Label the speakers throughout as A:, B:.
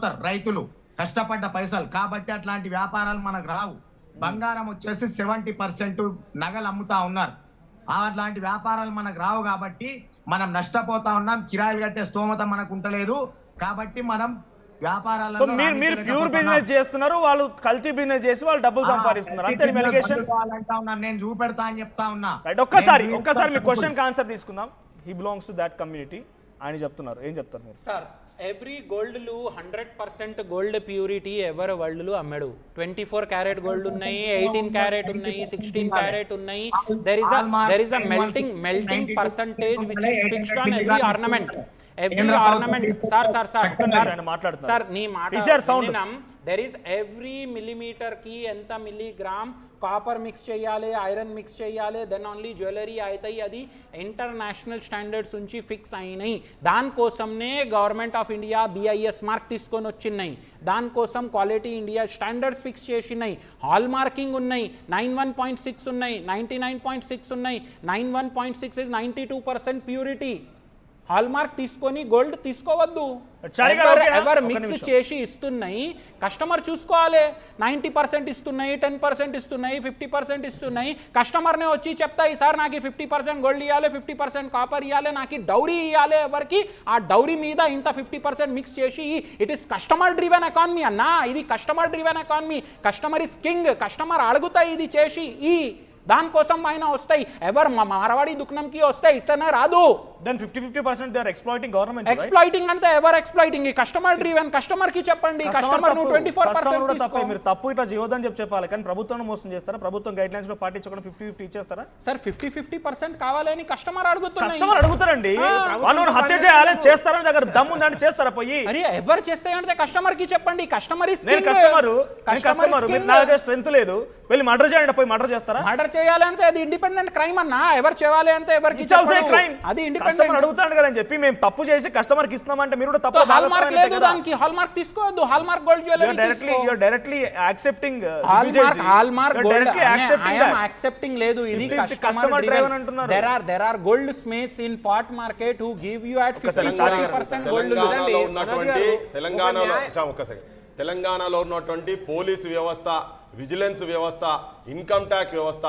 A: నష్టపోతారు రైతులు, కష్టపడ్డ పైసలు. కాబట్టి అట్లాంటి వ్యాపారాలు మనకు రావు. బంగారం వచ్చేసి 70% నగలు అమ్ముతా ఉన్నారు. అట్లాంటి వ్యాపారాలు మనకు రావు కాబట్టి మనం నష్టపోతా ఉన్నాం. కిరాయిలు కట్టే స్తోమత మనకు ఉంటలేదు. కాబట్టి మనం వ్యాపారాలలో
B: మీరు ప్యూర్ బిజినెస్ చేస్తున్నారు, వాళ్ళు కల్తీ బిజినెస్ చేసి వాళ్ళు డబ్బులు సంపాదిస్తున్నారు అంతే ఎలిగేషన్.
A: నేను చూపెడతా అని చెప్తా ఉన్నా.
B: ఒక్కసారి మీ క్వశ్చన్ ఆన్సర్ తీసుకుందాం. He belongs to that community ఆయన చెప్తున్నారు, ఏం చెప్తారు మీరు?
C: సార్ ఎవ్రీ గోల్డ్లు 100% గోల్డ్ ప్యూరిటీ ఎవరు వరల్డ్లు అమ్మడు. 24 క్యారెట్ గోల్డ్ ఉన్నాయి, 18 క్యారెట్ ఉన్నాయి, 16 క్యారెట్ ఉన్నాయి. there is a melting percentage which is fixed on every ornament. Sir నీ మాట, there is every millimeter కి ఎంత మిల్లీగ్రామ్ కాపర్ మిక్స్ చేయాలి, ఐరన్ మిక్స్ చేయాలి, దెన్ ఓన్లీ జ్యువెలరీ అవుతాయి. అది ఇంటర్నేషనల్ స్టాండర్డ్స్ నుంచి ఫిక్స్ అయినాయి. దానికోసంనే government of India BIS mark తీసుకొని వచ్చినాయి. దానికోసం క్వాలిటీ ఇండియా స్టాండర్డ్స్ ఫిక్స్ చేసినాయి. హాల్ మార్కింగ్ ఉన్నాయి, 91.6 ఉన్నాయి, 99.6 ఉన్నాయి. 91.6 ఇస్ 92% ప్యూరిటీ. హాల్ మార్క్ తీసుకొని గోల్డ్ తీసుకోవద్దు. ఎవరు మిక్స్ చేసి ఇస్తున్నాయి కస్టమర్ చూసుకోవాలి. 90% ఇస్తున్నాయి, 10% ఇస్తున్నాయి, 50% ఇస్తున్నాయి. కస్టమర్నే వచ్చి చెప్తాయి, సార్ నాకు 50% గోల్డ్ ఇవ్వాలి, 50% కాపర్ ఇవ్వాలి, నాకు డౌరీ ఇవ్వాలి. ఎవరికి ఆ డౌరీ మీద ఇంత 50% మిక్స్ చేసి, it is customer driven economy అన్నా. ఇది customer driven economy. Customer is king. Customer అడుగుతాయి ఇది చేసి దానికోసం ఆయన వస్తాయి. ఎవరు మారవాడి దుకాణంకి వస్తాయి, ఇట్లనే రాదు.
B: Then 50% they are exploiting government.
C: Exploiting అంటే ఎవరు ఎక్స్‌ప్లాయిటింగ్? Customer driven. కస్టమర్ కి చెప్పండి, కస్టమర్ ను 24%
B: తప్ప. మీరు తప్పు ఇట్లా చేయొద్దని చెప్పాలి, కానీ ప్రభుత్వాన్ని మోసం చేస్తారా? ప్రభుత్వం గైడ్ లైన్స్ లో పాటించకుండా 50-50 ఇచ్చేస్తారా?
C: సార్ 50% కావాలని కస్టమర్ అడుగుతారండి.
B: వాళ్ళు హత్య చేయాలని చేస్తారని దగ్గర దమ్ము ఉందని చేస్తారా? పోయి
C: అరే ఎవరు చేస్తాయంటే కస్టమర్ కి చెప్పండి. Customer is
B: customer. నా దగ్గర స్ట్రెంత్ లేదు, వెళ్ళి మర్డర్ చేయండి, పోయి మర్డర్ చేస్తారా?
C: మర్డర్ చేయాలంటే అది ఇండిపెండెంట్ క్రైమ్ అన్నా. ఎవరు చేయాలి అంటే ఎవరికి అది ఇండిపెండెంట్
B: అడుగుతాడు కదా అని చెప్పి మేము తప్పు చేసి కస్టమర్ కి ఇస్తున్నామంటే మీరు కూడా తప్పు.
C: హాల్ మార్క్ లేదు దానికి. హాల్ మార్క్ తీసుకోవద్దు. Hall mark gold jewellery
B: directly accepting.
C: Hall mark directly accepting లేదు. ఇది కస్టమర్ డ్రైవెన్ అంటున్నారు. there are gold smiths in pot market who give you at 50% gold.
D: తెలంగాణలో ఉన్నటువంటి పోలీసు వ్యవస్థ, విజిలెన్స్ వ్యవస్థ, ఇన్కమ్ ట్యాక్స్ వ్యవస్థ,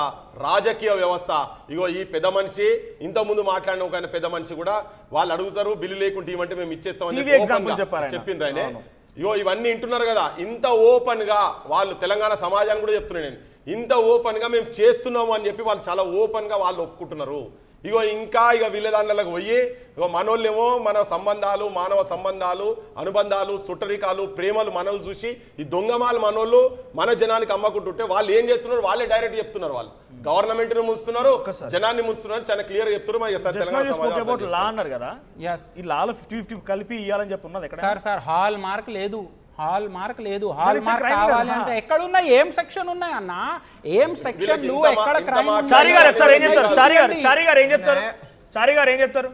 D: రాజకీయ వ్యవస్థ, ఇగో ఈ పెద్ద మనిషి ఇంతకుముందు మాట్లాడిన ఒక పెద్ద మనిషి కూడా వాళ్ళు అడుగుతారు, బిల్లు లేకుంటే ఇవ్వంటే మేము ఇచ్చేస్తామని చెప్పిండ్రు ఆయన. ఇగో ఇవన్నీ వింటున్నారు కదా, ఇంత ఓపెన్ గా వాళ్ళు తెలంగాణ సమాజాన్ని కూడా చెప్తున్నాను నేను, ఇంత ఓపెన్ గా మేము చేస్తున్నాము అని చెప్పి వాళ్ళు చాలా ఓపెన్ గా వాళ్ళు ఒప్పుకుంటున్నారు. ఇగో ఇంకా వీళ్ళ దాంట్లోకి పోయి ఇగో మనోళ్ళేమో మన సంబంధాలు, మానవ సంబంధాలు, అనుబంధాలు, సుట్టరికాలు, ప్రేమలు మనల్ని చూసి ఈ దొంగమాలు మనోళ్ళు మన జనానికి అమ్మకుంటుంటే వాళ్ళు ఏం చేస్తున్నారు వాళ్ళే డైరెక్ట్ చెప్తున్నారు. వాళ్ళు గవర్నమెంట్ ని ముంచుతున్నారు, జనాన్ని ముంచుతున్నారు, చాలా క్లియర్ గా చెప్తున్నారు.
B: అన్నారు కదా, ఈ లాలో 50-50 కలిపి ఇవ్వాలని చెప్పి ఉన్నది ఎక్కడ?
C: సార్ హాల్ మార్క్ లేదు. హాల్ మార్క్ లేదు. హాల్ మార్క్ కావాలి అంటే ఎక్కడ ఉన్నాయి? ఏం సెక్షన్ ఉన్నాయి అన్న? ఏం సెక్షన్లు ఎక్కడ క్రైమ్?
B: చారి గారు ఒకసారి ఏం చెప్తారు? చారి గారు ఏం చెప్తారు?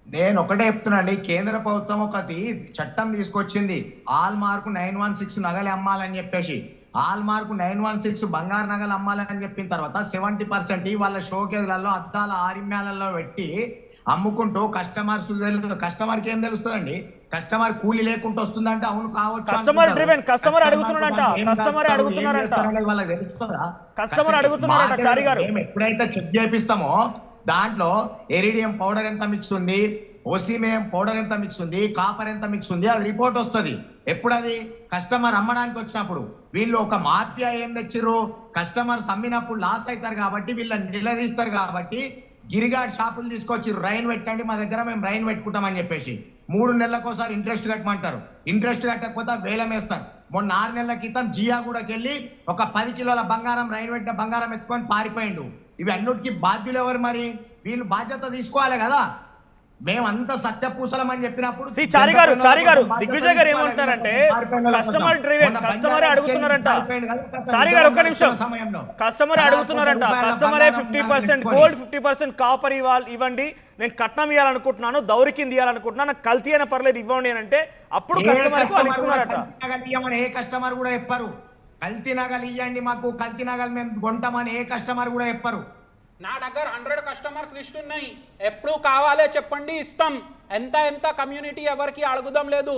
A: నేను ఒకటే చెప్తున్నాండి, కేంద్ర ప్రభుత్వం ఒకటి చట్టం తీసుకొచ్చింది, హాల్ మార్క్ 916 నగలు అమ్మాలని చెప్పేసి. హాల్ మార్క్ 916 బంగారు నగలు అమ్మాలని చెప్పిన తర్వాత 70% వాళ్ళ షోకేజ్లలో, అద్దాల ఆరిమ్యాలలో పెట్టి అమ్ముకుంటూ కస్టమర్కి ఏం తెలుస్తుందండి? కస్టమర్ కూలి లేకుండా వస్తుందంటే అవును కావచ్చు.
B: Customer driven. కస్టమర్ అడుగుతున్నారంట.
A: వాళ్ళకి తెలుస్తుందా?
B: కస్టమర్ అడుగుతున్నారంట. చారి గారు
A: ఎప్పుడైతే చెక్ చేపిస్తామో దాంట్లో ఎరిడియం పౌడర్ ఎంత మిక్స్ ఉంది, ఓసిమియం పౌడర్ ఎంత మిక్స్ ఉంది, కాపర్ ఎంత మిక్స్ ఉంది, అది రిపోర్ట్ వస్తుంది. ఎప్పుడు అది? కస్టమర్ అమ్మడానికి వచ్చినప్పుడు. వీళ్ళు ఒక మాఫియా ఏం తెచ్చిర్రు, కస్టమర్స్ అమ్మినప్పుడు లాస్ అవుతారు కాబట్టి వీళ్ళని నిలదీస్తారు కాబట్టి గిరిగాడ్ షాపులు తీసుకొచ్చి రైన్ పెట్టండి మా దగ్గర, మేము రైన్ పెట్టుకుంటామని చెప్పేసి 3 నెలలకోసారి ఇంట్రెస్ట్ కట్టమంటారు. ఇంట్రెస్ట్ కట్టకపోతే వేలం వేస్తారు. మొన్న 6 నెలల క్రితం జియాగూడకి వెళ్ళి ఒక 10 కిలోల బంగారం, రైన్ పెట్టిన బంగారం ఎత్తుకొని పారిపోయిండు. ఇవి అన్నిటికీ బాధ్యులు ఎవరు? మరి వీళ్ళు బాధ్యత తీసుకోవాలి కదా. మేమంతా సత్యపూసలం అని చెప్పినప్పుడు
B: చారి గారు దిగ్విజయ్ గారు ఏమంటారంటే కస్టమర్ డ్రివెన్, కస్టమరే అడుగుతున్నారంట. చారి గారు ఒక్క నిమిషం, కస్టమరే అడుగుతున్నారంట. కస్టమరే 50% గోల్డ్, 50% కాపర్ ఇవ్వండి, నేను కట్నం ఇవ్వాలనుకుంటున్నాను, దౌరి కింద ఇవ్వాలనుకుంటున్నాను, నాకు కల్తీ అయినా పర్లేదు ఇవ్వండి అని అంటే అప్పుడు కస్టమర్ కు ఇస్తున్నారట.
A: ఏ కస్టమర్ కూడా చెప్పరు కల్తీ నగలు ఇవ్వండి మాకు, కల్తీ నగలు మేము కొంటామని ఏ కస్టమర్ కూడా చెప్పరు.
C: నా దగ్గర 100 కస్టమర్స్ లిస్ట్ ఉన్నాయి. ఎప్పుడు కావాలో చెప్పండి, ఇస్తాం. ఎంత కమ్యూనిటీ ఎవరికి అడుగుదాం లేదు.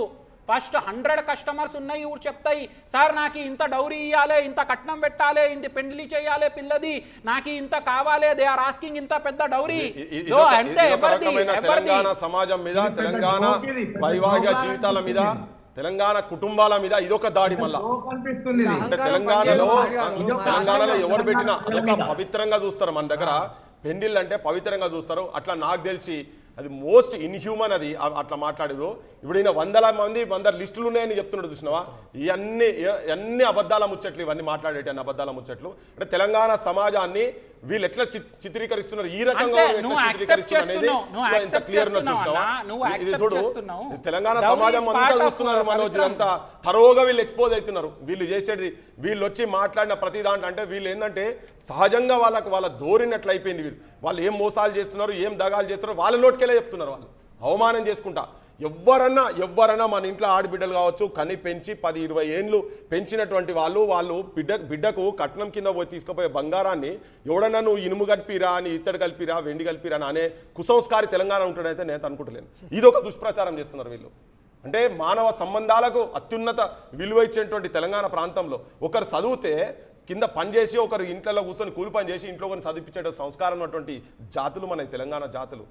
C: ఫస్ట్ 100 కస్టమర్స్ ఉన్నాయి ఊరు చెప్తాయి సార్ నాకు ఇంత డౌరీ ఇవ్వాలి, ఇంత కట్నం పెట్టాలి, ఇంత పెండ్లి చేయాలి పిల్లది, నాకు ఇంత కావాలి, దే ఆర్ ఆస్కింగ్ ఇంత పెద్ద డౌరీ. అంటే
D: తెలంగాణ సమాజం మీద, తెలంగాణ వైవాహిక జీవితాల మీద, తెలంగాణ కుటుంబాల మీద ఇదొక దాడి. మళ్ళా అంటే తెలంగాణలో ఎవరు పెట్టినా అదొక పవిత్రంగా చూస్తారు. మన దగ్గర పెండిళ్ళు అంటే పవిత్రంగా చూస్తారు. అట్లా నాకు తెలిసి అది మోస్ట్ ఇన్హ్యూమన్. అది అట్లా మాట్లాడేది. ఇప్పుడు ఈయన 100 మంది 100 లిస్టులు ఉన్నాయని చెప్తున్నాడు చూసినావా? ఇవన్నీ అబద్ధాల ముచ్చట్లు, ఇవన్నీ మాట్లాడేటి అన్ని అబద్ధాల ముచ్చట్లు. అంటే తెలంగాణ సమాజాన్ని వీళ్ళు ఎట్లా చిత్రీకరిస్తున్నారు, ఈ రకంగా తెలంగాణ సమాజం అంతా చూస్తున్నారు మనోజ్. ఇదంతా తరోగా వీళ్ళు ఎక్స్పోజ్ అవుతున్నారు. వీళ్ళు చేసేది, వీళ్ళు వచ్చి మాట్లాడిన ప్రతి దాంట్లో అంటే వీళ్ళు ఏంటంటే సహజంగా వాళ్ళ ధోరణి అయిపోయింది. వాళ్ళు ఏం మోసాలు చేస్తున్నారు, ఏం దగాలు చేస్తున్నారు, వాళ్ళ నోటికెళ్ళే చెప్తున్నారు. వాళ్ళు అవమానం చేసుకుంటా ఎవ్వరన్నా మన ఇంట్లో ఆడబిడ్డలు కావచ్చు, కని పెంచి 10-20 ఏండ్లు పెంచినటువంటి వాళ్ళు బిడ్డకు కట్నం కింద పోయి తీసుకుపోయే బంగారాన్ని ఎవడన్నా నువ్వు ఇనుము కలిపిరా అని, ఇత్తడి కలిపిరా, వెండి కలిపిరా అని అనే కుసంస్కారి తెలంగాణ ఉంటాడైతే నేను అనుకుంటలేను. ఇది ఒక దుష్ప్రచారం చేస్తున్నారు వీళ్ళు. అంటే మానవ సంబంధాలకు అత్యున్నత విలువ ఇచ్చేటువంటి తెలంగాణ ప్రాంతంలో ఒకరు చదివితే కింద పని చేసి, ఒకరు ఇంట్లో కూర్చొని కూలి పని చేసి ఇంట్లో కొన్ని చదివించే సంస్కారం ఉన్నటువంటి జాతులు మన తెలంగాణ జాతులు.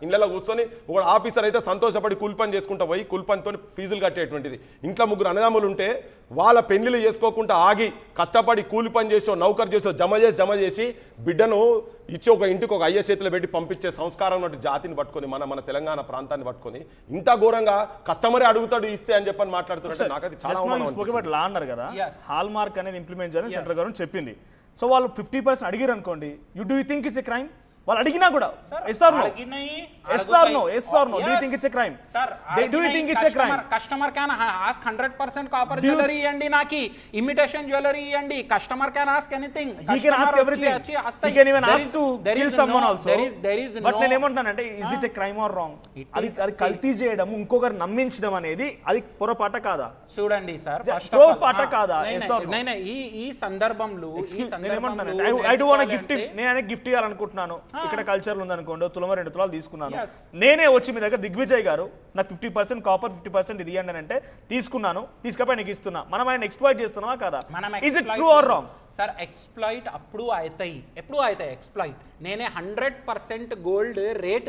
D: ఇళ్ళలో కూర్చొని ఒక ఆఫీసర్ అయితే సంతోషపడి కూలి పని చేసుకుంటా పోయి కూలి పనితో ఫీజులు కట్టేటువంటిది. ఇంట్లో 3 అన్నదమ్ములు ఉంటే వాళ్ళ పెళ్లిళ్ళు చేసుకోకుండా ఆగి కష్టపడి కూలి పని చేసో, నౌకరు చేసో జమ చేసి బిడ్డను ఇచ్చి ఒక ఇంటికి ఒక అయ్య చేతిలో పెట్టి పంపించే సంస్కారం ఉన్నట్టు జాతిని పట్టుకొని మన తెలంగాణ ప్రాంతాన్ని పట్టుకొని ఇంత ఘోరంగా కస్టమరే అడుగుతాడు ఇస్తే అని చెప్పని మాట్లాడుతున్నారు. నాకు అది చాలా
B: లా అన్నారు కదా, హాల్ మార్క్ అనేది ఇంప్లిమెంట్ చేయాలని సెంట్రల్ గవర్నమెంట్ చెప్పింది. సో వాళ్ళు 50% అడిగారు అనుకోండి, you do think it's a crime? వాళ్ళు అడిగినా కూడా yes or no do you think it's a crime? Do you think it's a crime?
C: Customer can ask 100% copper jewellery ఇవ్వండి, నాకు ఇమిటేషన్ జ్యువెలరీ ఇవ్వండి. Customer can ask anything.
B: He can ask everything. He can even ask to kill someone also. But నేను ఏమంటున్నానంటే is it a crime or wrong? అది కల్తీ చేయడం, ఇంకొకరు నమ్మించడం అనేది అది పొరపాట కాదా?
C: చూడండి సార్,
B: పొరపాట కాదా?
C: ఈ సందర్భంలో
B: I do want to gift. నేను గిఫ్ట్ ఇవ్వాలనుకుంటున్నాను. ఇక్కడ కల్చర్ ఉంది అనుకోండి, తులమ 2 తులాలు తీసుకున్నాను. నేనే వచ్చి మీ దగ్గర దిగ్విజయ్ గారు నాకు 50% కాపర్ 50% ఇది ఇవ్వండి అంటే తీసుకున్నాను, తీసుకపోయి నీకు ఇస్తున్నా. మనం ఆయన ఎక్స్ప్లాయిట్ చేస్తున్నావా కదా? Is it true or wrong?
C: Sir exploit అప్పుడు అవుతాయి, ఎప్పుడు అవుతాయి ఎక్స్ప్లాయిట్. నేనే 100% గోల్డ్ రేట్